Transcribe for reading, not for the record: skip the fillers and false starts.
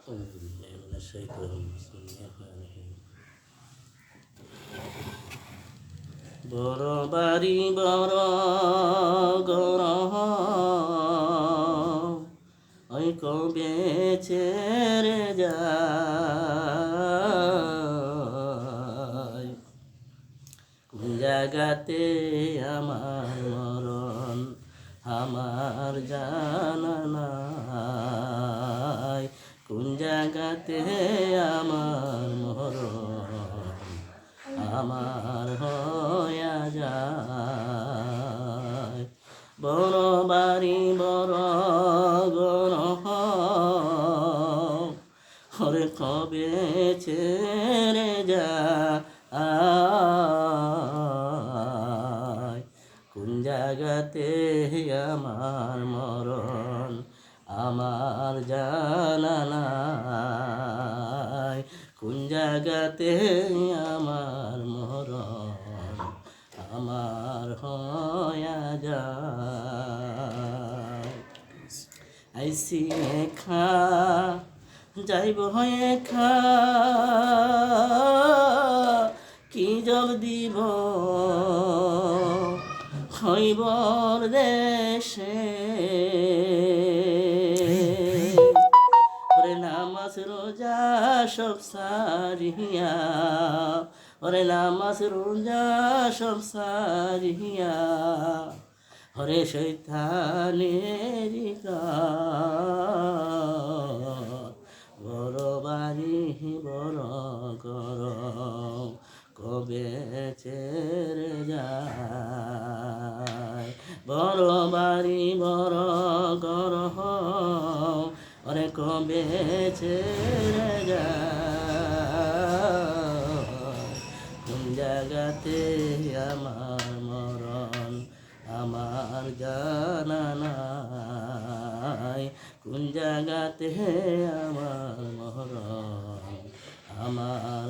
أعوذ بالله من الشيطان بسم الله الرحمن الرحيم বড় বাড়ি বড় গরহ ওই কবে ছেড়ে যায় কোন জায়গাতে আমার মরণ আমার জানা নাই কোন জায়গাতে আমার মরণ আমার হইয়া যায় বড় বাড়ি বড় গরহ ওরে কবে ছেড়ে যায় কোন জায়গাতে আমার মরণ আমার জানা নাই কোন জায়গাতে আমার মরণ আমার হইয়া যায় আইসি খা যাইব হয়ে খা কি জল দিব হইবর দেশে ওরে নামাজ রোজা সব সারিয়া ওরে নামাজ রোজা সব সারিয়া ওরে শৈতানের বড় বাড়ি বড় কর কবে ছেড়ে যায় বড় বাড়ি বড় কর ওরে কবে ছেড়ে যায় কোন জায়গাতে আমার মরণ আমার জানা নাই কোন জায়গাতে আমার মরণ আমার